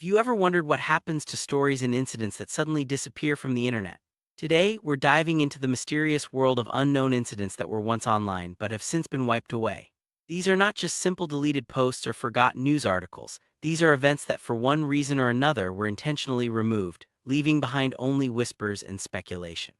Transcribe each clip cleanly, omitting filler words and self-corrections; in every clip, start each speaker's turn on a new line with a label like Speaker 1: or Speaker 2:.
Speaker 1: Have you ever wondered what happens to stories and incidents that suddenly disappear from the internet? Today, we're diving into the mysterious world of unknown incidents that were once online but have since been wiped away. These are not just simple deleted posts or forgotten news articles. These are events that, for one reason or another, were intentionally removed, leaving behind only whispers and speculation.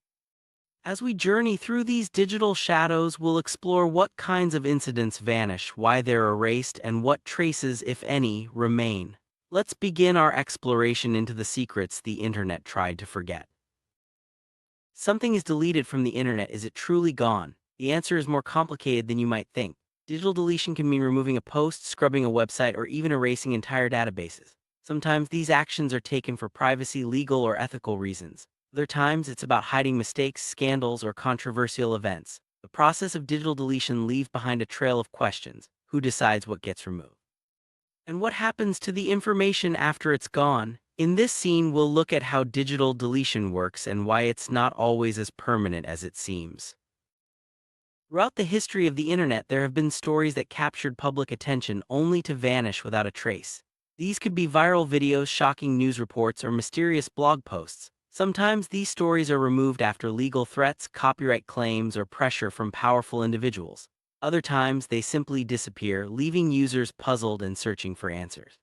Speaker 1: As we journey through these digital shadows, we'll explore what kinds of incidents vanish, why they're erased, and what traces, if any, remain. Let's begin our exploration into the secrets the internet tried to forget. Something is deleted from the internet. Is it truly gone? The answer is more complicated than you might think. Digital deletion can mean removing a post, scrubbing a website, or even erasing entire databases. Sometimes these actions are taken for privacy, legal, or ethical reasons. Other times it's about hiding mistakes, scandals, or controversial events. The process of digital deletion leaves behind a trail of questions. Who decides what gets removed? And what happens to the information after it's gone? In this scene, we'll look at how digital deletion works and why it's not always as permanent as it seems. Throughout the history of the internet, there have been stories that captured public attention only to vanish without a trace. These could be viral videos, shocking news reports, or mysterious blog posts. Sometimes these stories are removed after legal threats, copyright claims, or pressure from powerful individuals. Other times, they simply disappear, leaving users puzzled and searching for answers.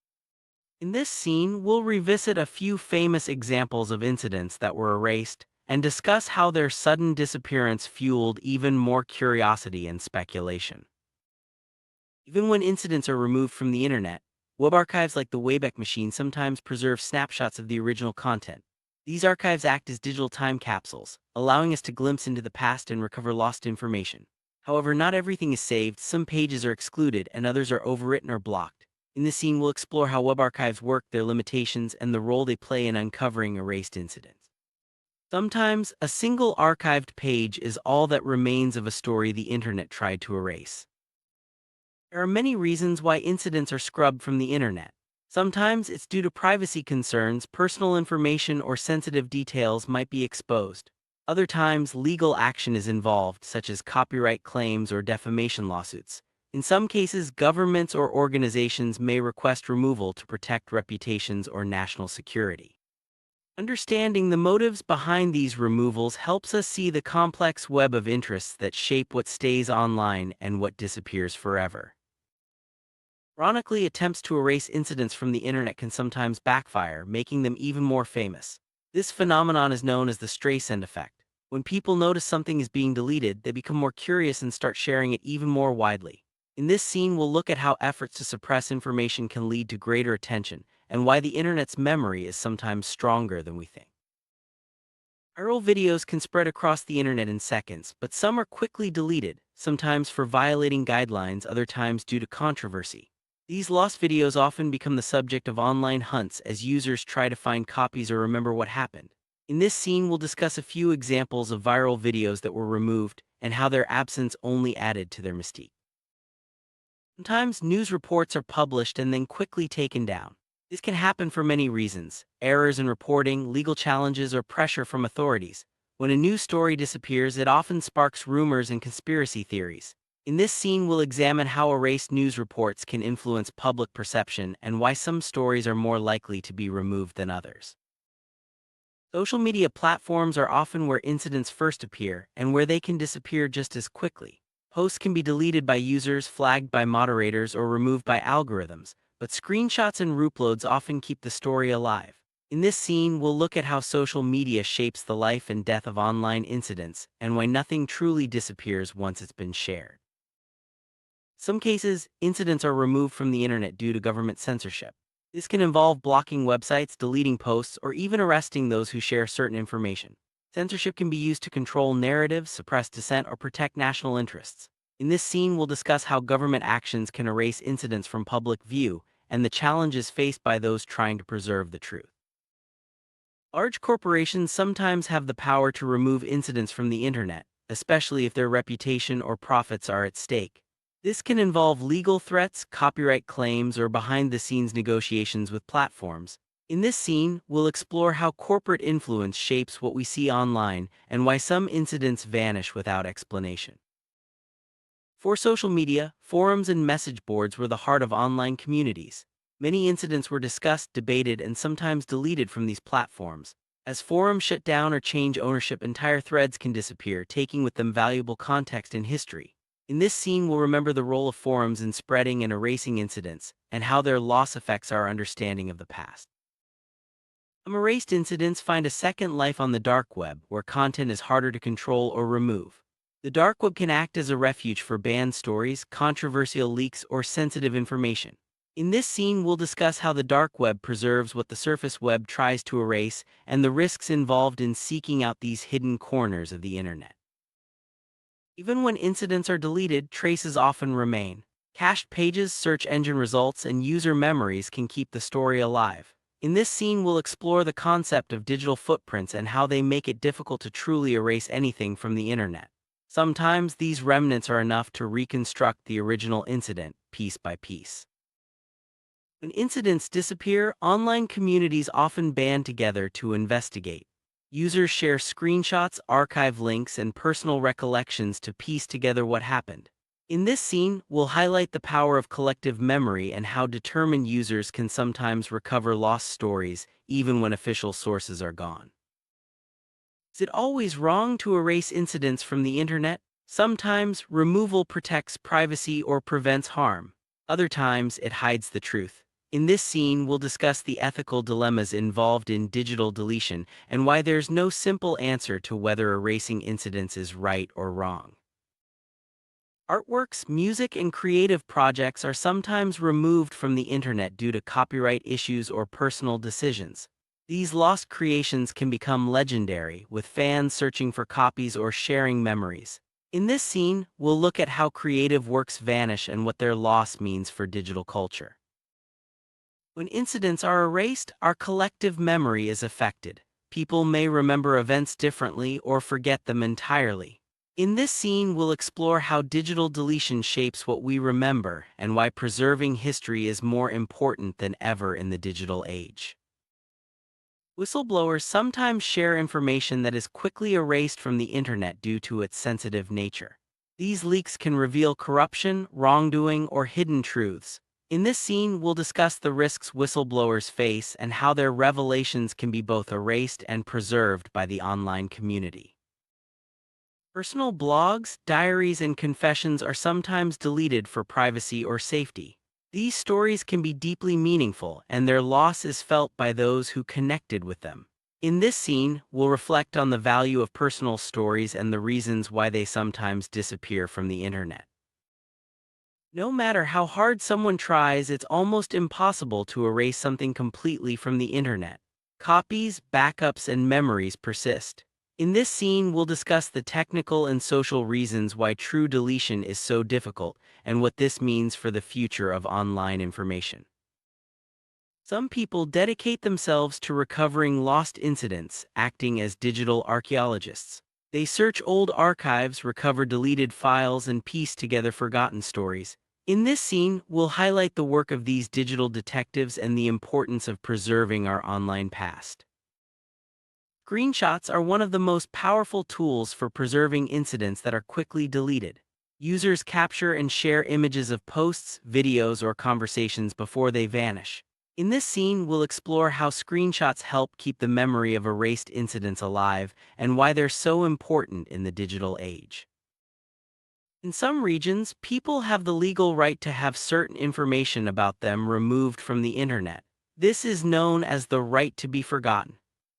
Speaker 1: In this scene, we'll revisit a few famous examples of incidents that were erased and discuss how their sudden disappearance fueled even more curiosity and speculation. Even when incidents are removed from the internet, web archives like the Wayback Machine sometimes preserve snapshots of the original content. These archives act as digital time capsules, allowing us to glimpse into the past and recover lost information. However, not everything is saved. Some pages are excluded and others are overwritten or blocked. In this scene, we'll explore how web archives work, their limitations, and the role they play in uncovering erased incidents. Sometimes, a single archived page is all that remains of a story the internet tried to erase. There are many reasons why incidents are scrubbed from the internet. Sometimes it's due to privacy concerns, personal information or sensitive details might be exposed. Other times, legal action is involved, such as copyright claims or defamation lawsuits. In some cases, governments or organizations may request removal to protect reputations or national security. Understanding the motives behind these removals helps us see the complex web of interests that shape what stays online and what disappears forever. Ironically, attempts to erase incidents from the internet can sometimes backfire, making them even more famous. This phenomenon is known as the Streisand effect. When people notice something is being deleted, they become more curious and start sharing it even more widely. In this scene, we'll look at how efforts to suppress information can lead to greater attention, and why the internet's memory is sometimes stronger than we think. Viral videos can spread across the internet in seconds, but some are quickly deleted, sometimes for violating guidelines, other times due to controversy. These lost videos often become the subject of online hunts as users try to find copies or remember what happened. In this scene, we'll discuss a few examples of viral videos that were removed and how their absence only added to their mystique. Sometimes news reports are published and then quickly taken down. This can happen for many reasons: errors in reporting, legal challenges, or pressure from authorities. When a news story disappears, it often sparks rumors and conspiracy theories. In this scene, we'll examine how erased news reports can influence public perception and why some stories are more likely to be removed than others. Social media platforms are often where incidents first appear and where they can disappear just as quickly. Posts can be deleted by users, flagged by moderators, or removed by algorithms, but screenshots and uploads often keep the story alive. In this scene, we'll look at how social media shapes the life and death of online incidents and why nothing truly disappears once it's been shared. Some cases, incidents are removed from the internet due to government censorship. This can involve blocking websites, deleting posts, or even arresting those who share certain information. Censorship can be used to control narratives, suppress dissent, or protect national interests. In this scene, we'll discuss how government actions can erase incidents from public view and the challenges faced by those trying to preserve the truth. Large corporations sometimes have the power to remove incidents from the internet, especially if their reputation or profits are at stake. This can involve legal threats, copyright claims, or behind-the-scenes negotiations with platforms. In this scene, we'll explore how corporate influence shapes what we see online and why some incidents vanish without explanation. For social media, forums and message boards were the heart of online communities. Many incidents were discussed, debated, and sometimes deleted from these platforms. As forums shut down or change ownership, entire threads can disappear, taking with them valuable context and history. In this scene, we'll remember the role of forums in spreading and erasing incidents, and how their loss affects our understanding of the past. Erased incidents find a second life on the dark web, where content is harder to control or remove. The dark web can act as a refuge for banned stories, controversial leaks, or sensitive information. In this scene, we'll discuss how the dark web preserves what the surface web tries to erase, and the risks involved in seeking out these hidden corners of the internet. Even when incidents are deleted, traces often remain. Cached pages, search engine results, and user memories can keep the story alive. In this scene, we'll explore the concept of digital footprints and how they make it difficult to truly erase anything from the internet. Sometimes these remnants are enough to reconstruct the original incident piece by piece. When incidents disappear, online communities often band together to investigate. Users share screenshots, archive links, and personal recollections to piece together what happened. In this scene, we'll highlight the power of collective memory and how determined users can sometimes recover lost stories, even when official sources are gone. Is it always wrong to erase incidents from the internet? Sometimes, removal protects privacy or prevents harm. Other times, it hides the truth. In this scene, we'll discuss the ethical dilemmas involved in digital deletion and why there's no simple answer to whether erasing incidents is right or wrong. Artworks, music, and creative projects are sometimes removed from the internet due to copyright issues or personal decisions. These lost creations can become legendary, with fans searching for copies or sharing memories. In this scene, we'll look at how creative works vanish and what their loss means for digital culture. When incidents are erased, our collective memory is affected. People may remember events differently or forget them entirely. In this scene, we'll explore how digital deletion shapes what we remember and why preserving history is more important than ever in the digital age. Whistleblowers sometimes share information that is quickly erased from the internet due to its sensitive nature. These leaks can reveal corruption, wrongdoing, or hidden truths. In this scene, we'll discuss the risks whistleblowers face and how their revelations can be both erased and preserved by the online community. Personal blogs, diaries, and confessions are sometimes deleted for privacy or safety. These stories can be deeply meaningful, and their loss is felt by those who connected with them. In this scene, we'll reflect on the value of personal stories and the reasons why they sometimes disappear from the internet. No matter how hard someone tries, it's almost impossible to erase something completely from the internet. Copies, backups, and memories persist. In this scene, we'll discuss the technical and social reasons why true deletion is so difficult and what this means for the future of online information. Some people dedicate themselves to recovering lost incidents, acting as digital archaeologists. They search old archives, recover deleted files, and piece together forgotten stories. In this scene, we'll highlight the work of these digital detectives and the importance of preserving our online past. Screenshots are one of the most powerful tools for preserving incidents that are quickly deleted. Users capture and share images of posts, videos, or conversations before they vanish. In this scene, we'll explore how screenshots help keep the memory of erased incidents alive and why they're so important in the digital age. In some regions, people have the legal right to have certain information about them removed from the internet. This is known as the right to be forgotten.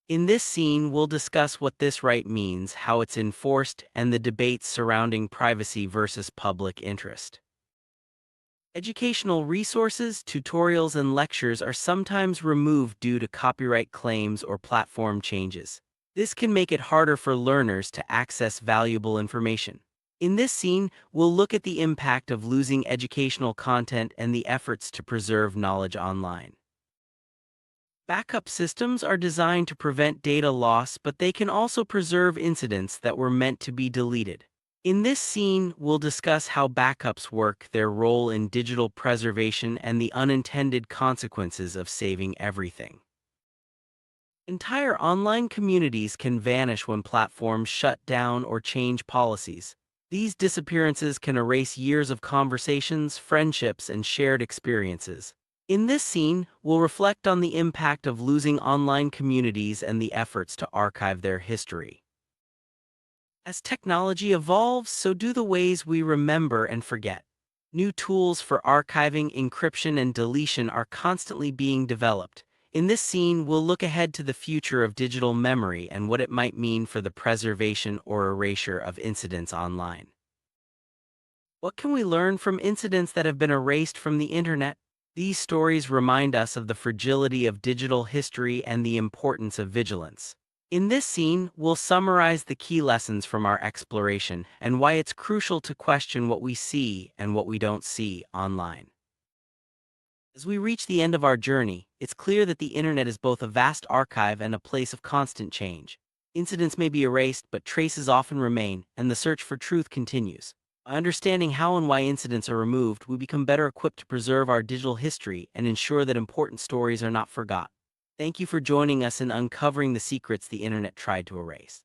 Speaker 1: In this scene, we'll discuss what this right means, how it's enforced, and the debates surrounding privacy versus public interest. Educational resources, tutorials, and lectures are sometimes removed due to copyright claims or platform changes. This can make it harder for learners to access valuable information. In this scene, we'll look at the impact of losing educational content and the efforts to preserve knowledge online. Backup systems are designed to prevent data loss, but they can also preserve incidents that were meant to be deleted. In this scene, we'll discuss how backups work, their role in digital preservation, and the unintended consequences of saving everything. Entire online communities can vanish when platforms shut down or change policies. These disappearances can erase years of conversations, friendships, and shared experiences. In this scene, we'll reflect on the impact of losing online communities and the efforts to archive their history. As technology evolves, so do the ways we remember and forget. New tools for archiving, encryption, and deletion are constantly being developed. In this scene, we'll look ahead to the future of digital memory and what it might mean for the preservation or erasure of incidents online. What can we learn from incidents that have been erased from the internet? These stories remind us of the fragility of digital history and the importance of vigilance. In this scene, we'll summarize the key lessons from our exploration and why it's crucial to question what we see and what we don't see online. As we reach the end of our journey, it's clear that the internet is both a vast archive and a place of constant change. Incidents may be erased, but traces often remain, and the search for truth continues. By understanding how and why incidents are removed, we become better equipped to preserve our digital history and ensure that important stories are not forgotten. Thank you for joining us in uncovering the secrets the internet tried to erase.